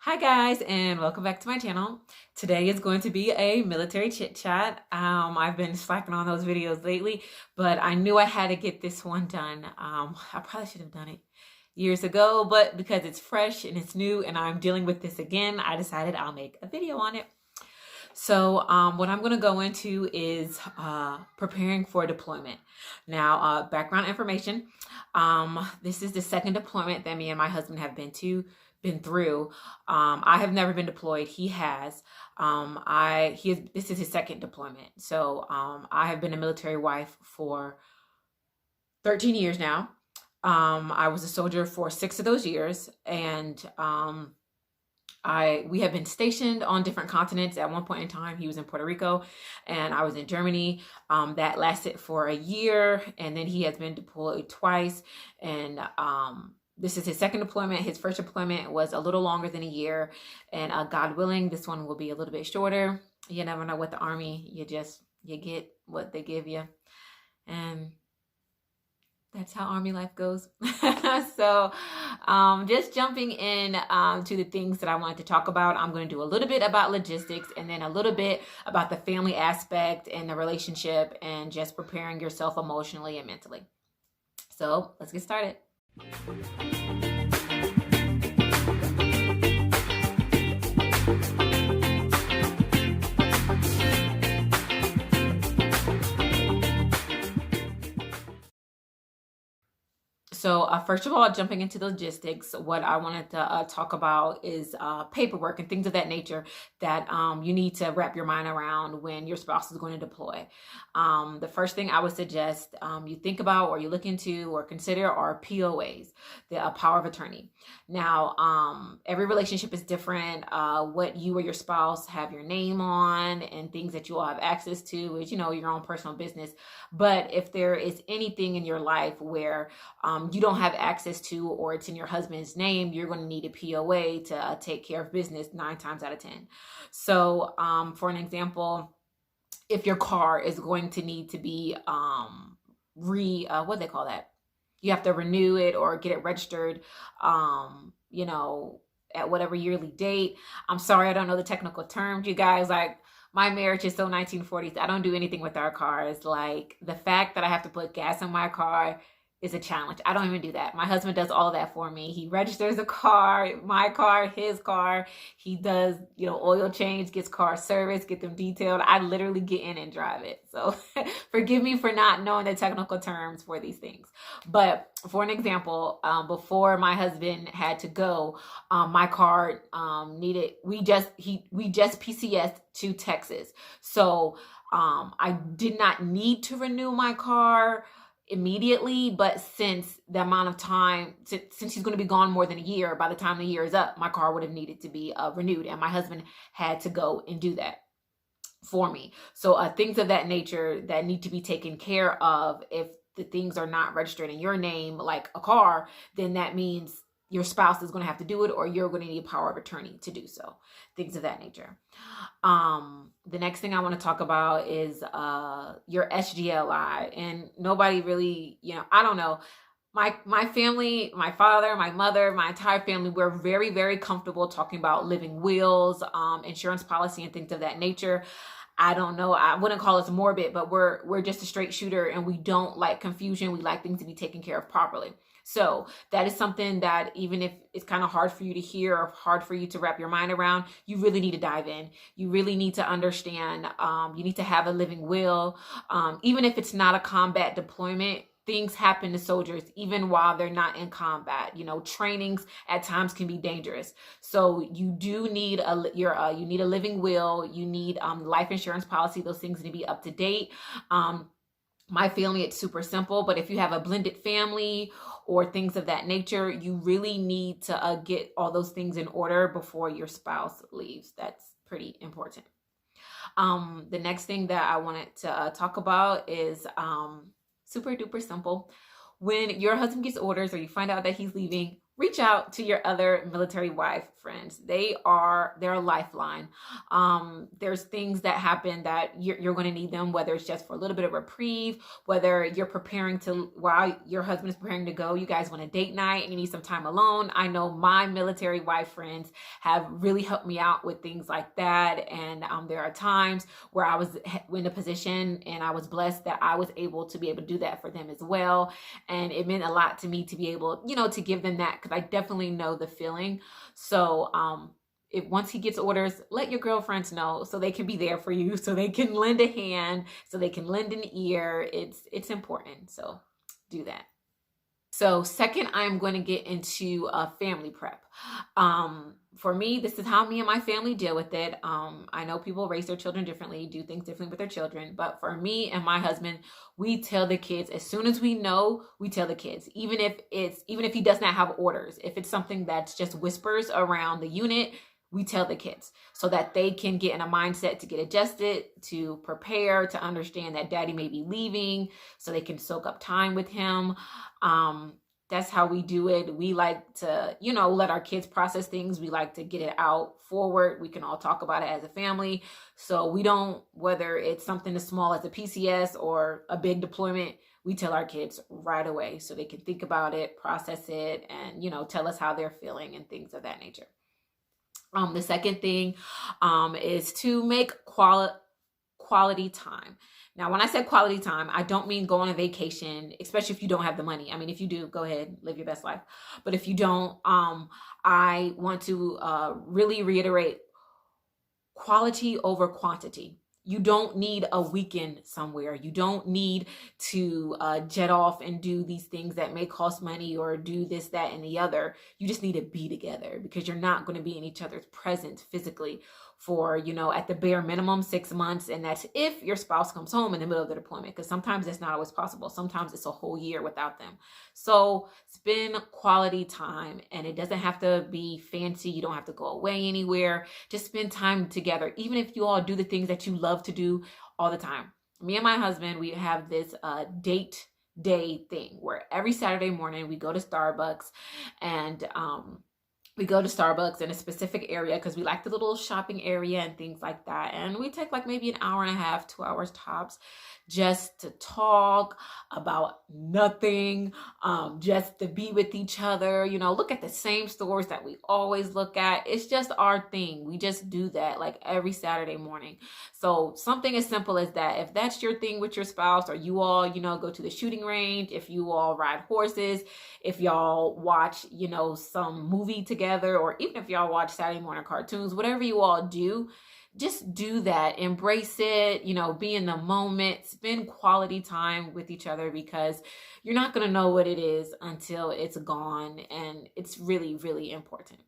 Hi guys, and welcome back to my channel. Today is going to be a military chit chat. I've been slacking on those videos lately, but I knew I had to get this one done. I probably should have done it years ago, but because it's fresh and it's new and I'm dealing with this again, I decided I'll make a video on it. So what I'm going to go into is preparing for deployment. Now, background information. This is the second deployment that me and my husband have been through. I have never been deployed. He has. This is his second deployment. So I have been a military wife for 13 years now. I was a soldier for 6 of those years, and we have been stationed on different continents. At one point in time, he was in Puerto Rico and I was in Germany. That lasted for a year, and then he has been deployed twice. And this is his second deployment. His first deployment was a little longer than a year, and God willing, this one will be a little bit shorter. You never know with the Army. You get what they give you, and that's how Army life goes. So just jumping in to the things that I wanted to talk about. I'm going to do a little bit about logistics and then a little bit about the family aspect and the relationship and just preparing yourself emotionally and mentally. So let's get started. So first of all, jumping into the logistics, what I wanted to talk about is paperwork and things of that nature that you need to wrap your mind around when your spouse is going to deploy. The first thing I would suggest you think about or you look into or consider are POAs, the power of attorney. Now, every relationship is different. What you or your spouse have your name on and things that you all have access to is, your own personal business. But if there is anything in your life where you don't have access to, or it's in your husband's name, you're going to need a POA to take care of business 9 times out of 10. So for an example, if your car is going to need to be what do they call that? You have to renew it or get it registered, at whatever yearly date. I'm sorry, I don't know the technical terms, you guys. Like, my marriage is so 1940s. I don't do anything with our cars. Like, the fact that I have to put gas in my car is a challenge. I don't even do that. My husband does all of that for me. He registers a car, my car, his car. He does, oil change, gets car service, get them detailed. I literally get in and drive it. So forgive me for not knowing the technical terms for these things. But for an example, before my husband had to go, my car we just PCS'd to Texas. So I did not need to renew my car immediately, but since the amount of time, since he's going to be gone more than a year, by the time the year is up, my car would have needed to be renewed, and my husband had to go and do that for me. So things of that nature that need to be taken care of. If the things are not registered in your name, like a car, then that means your spouse is going to have to do it, or you're going to need a power of attorney to do so. Things of that nature. The next thing I want to talk about is your SGLI. And nobody really, I don't know. My family, my father, my mother, my entire family, we're very, very comfortable talking about living wills, insurance policy, and things of that nature. I don't know. I wouldn't call us morbid, but we're just a straight shooter, and we don't like confusion. We like things to be taken care of properly. So that is something that, even if it's kind of hard for you to hear or hard for you to wrap your mind around, you really need to dive in. You really need to understand. You need to have a living will. Even if it's not a combat deployment, things happen to soldiers even while they're not in combat. Trainings at times can be dangerous. So you do need you need a living will. You need life insurance policy. Those things need to be up to date. My family, it's super simple, but if you have a blended family or things of that nature, you really need to get all those things in order before your spouse leaves. That's pretty important. The next thing that I wanted to talk about is super duper simple. When your husband gets orders or you find out that he's leaving, reach out to your other military wife friends. They're a lifeline. There's things that happen that you're going to need them, whether it's just for a little bit of reprieve, whether you're preparing to, while your husband is preparing to go, you guys want a date night and you need some time alone. I know my military wife friends have really helped me out with things like that. And there are times where I was in a position and I was blessed that I was able to be able to do that for them as well. And it meant a lot to me to be able, to give them that, because I definitely know the feeling. So if once he gets orders, let your girlfriends know so they can be there for you, so they can lend a hand, so they can lend an ear. It's important. So do that. So second, I'm going to get into family prep. For me, this is how me and my family deal with it. I know people raise their children differently, do things differently with their children, but for me and my husband, we tell the kids as soon as we know. We tell the kids, even if he does not have orders, if it's something that's just whispers around the unit, we tell the kids so that they can get in a mindset to get adjusted, to prepare, to understand that daddy may be leaving, so they can soak up time with him. That's how we do it. We like to, let our kids process things. We like to get it out forward. We can all talk about it as a family. So we don't, whether it's something as small as a PCS or a big deployment, we tell our kids right away so they can think about it, process it, and, tell us how they're feeling and things of that nature. The second thing is to make quality time. Now, when I said quality time, I don't mean go on a vacation, especially if you don't have the money. I mean, if you do, go ahead, live your best life. But if you don't, I want to really reiterate quality over quantity. You don't need a weekend somewhere. You don't need to jet off and do these things that may cost money or do this, that, and the other. You just need to be together, because you're not going to be in each other's presence physically for, at the bare minimum 6 months. And that's if your spouse comes home in the middle of the deployment, because sometimes that's not always possible. Sometimes it's a whole year without them. So spend quality time, and it doesn't have to be fancy. You don't have to go away anywhere. Just spend time together, even if you all do the things that you love to do all the time. Me and my husband, we have this date day thing where every Saturday morning we go to Starbucks, and we go to Starbucks in a specific area because we like the little shopping area and things like that. And we take like maybe an hour and a half, 2 hours tops, just to talk about nothing, just to be with each other, look at the same stores that we always look at. It's just our thing. We just do that like every Saturday morning. So something as simple as that, if that's your thing with your spouse, or you all, go to the shooting range, if you all ride horses, if y'all watch, some movie together, or even if y'all watch Saturday morning cartoons, whatever you all do, just do that. Embrace it, be in the moment, spend quality time with each other, because you're not going to know what it is until it's gone. And it's really, really important.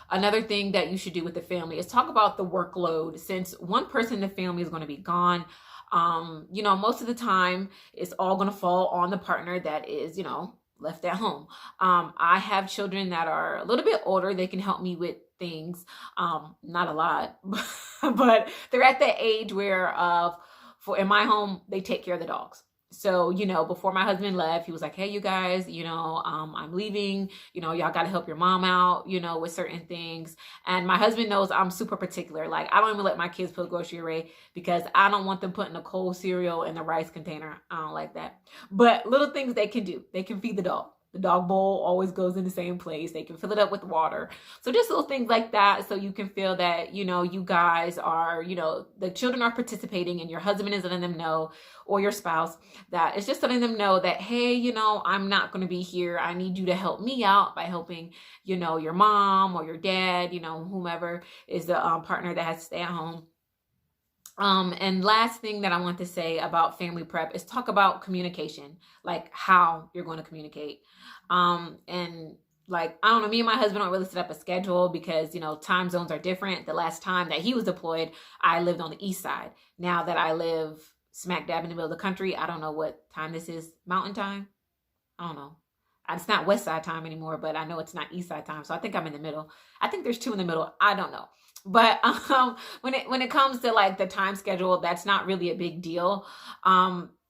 Another thing that you should do with the family is talk about the workload. Since one person in the family is going to be gone, most of the time it's all going to fall on the partner that is, left at home. I have children that are a little bit older. They can help me with things, not a lot, but they're at the age where in my home, they take care of the dogs. So, before my husband left, he was like, hey, you guys, I'm leaving, y'all got to help your mom out, with certain things. And my husband knows I'm super particular. Like, I don't even let my kids put grocery away, because I don't want them putting the cold cereal in the rice container. I don't like that. But little things they can do. They can feed the dog. The dog bowl always goes in the same place. They can fill it up with water. So just little things like that, so you can feel that, you guys are, the children are participating, and your husband is letting them know, or your spouse, that it's just letting them know that, hey, I'm not going to be here. I need you to help me out by helping, your mom or your dad, whomever is the partner that has to stay at home. And last thing that I want to say about family prep is talk about communication, like how you're going to communicate. And like, I don't know, me and my husband don't really set up a schedule, because, time zones are different. The last time that he was deployed, I lived on the east side. Now that I live smack dab in the middle of the country, I don't know what time this is. Mountain time? I don't know. It's not west side time anymore, but I know it's not east side time. So I think I'm in the middle. I think there's 2 in the middle. I don't know. But when it comes to like the time schedule, that's not really a big deal.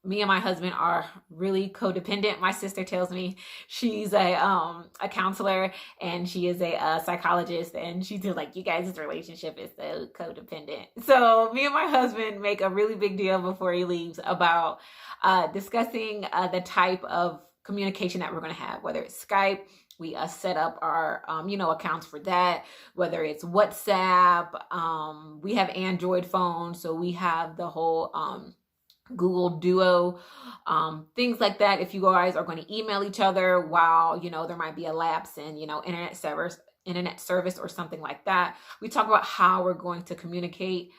me and my husband are really codependent. My sister tells me she's a counselor and she is a psychologist, and she's like, you guys' relationship is so codependent. So me and my husband make a really big deal before he leaves about discussing the type of communication that we're going to have, whether it's Skype. We set up our, accounts for that, whether it's WhatsApp. We have Android phones, so we have the whole Google Duo, things like that. If you guys are going to email each other while, there might be a lapse in, internet service or something like that. We talk about how we're going to communicate.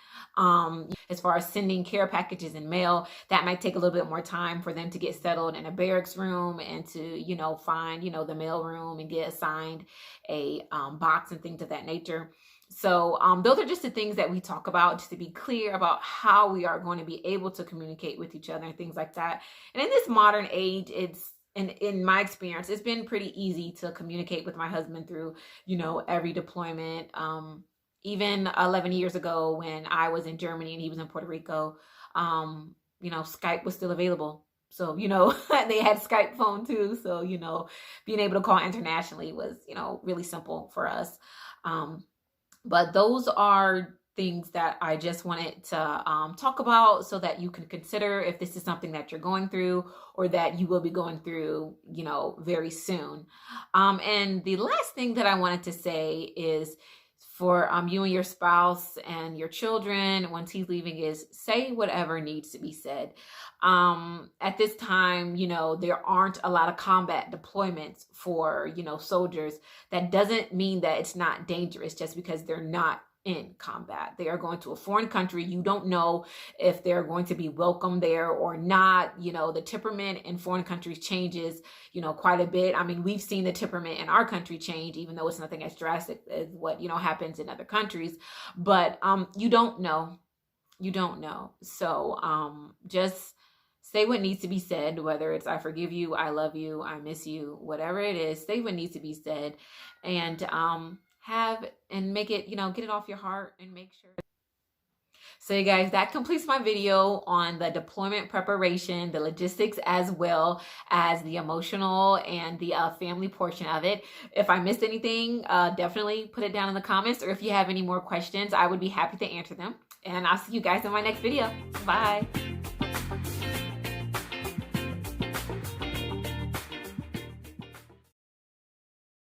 As far as sending care packages in mail, that might take a little bit more time for them to get settled in a barracks room and to, find, the mail room and get assigned a box and things of that nature. So those are just the things that we talk about, just to be clear about how we are going to be able to communicate with each other and things like that. And in this modern age, it's, in my experience, it's been pretty easy to communicate with my husband through, every deployment. Even 11 years ago when I was in Germany and he was in Puerto Rico, Skype was still available. So, they had Skype phone too. So, being able to call internationally was, really simple for us. But those are things that I just wanted to talk about so that you can consider if this is something that you're going through or that you will be going through, very soon. And the last thing that I wanted to say is for you and your spouse and your children, once he's leaving, is say whatever needs to be said. At this time, there aren't a lot of combat deployments for, soldiers. That doesn't mean that it's not dangerous just because they're not in combat. They are going to a foreign country. You don't know if they're going to be welcome there or not. The temperament in foreign countries changes, quite a bit. I mean, we've seen the temperament in our country change, even though it's nothing as drastic as what, happens in other countries. But you don't know. You don't know. So just say what needs to be said, whether it's I forgive you, I love you, I miss you, whatever it is, say what needs to be said, and make it, get it off your heart and make sure. So you guys, that completes my video on the deployment preparation, the logistics, as well as the emotional and the family portion of it. If I missed anything, definitely put it down in the comments, or if you have any more questions, I would be happy to answer them. And I'll see you guys in my next video. Bye.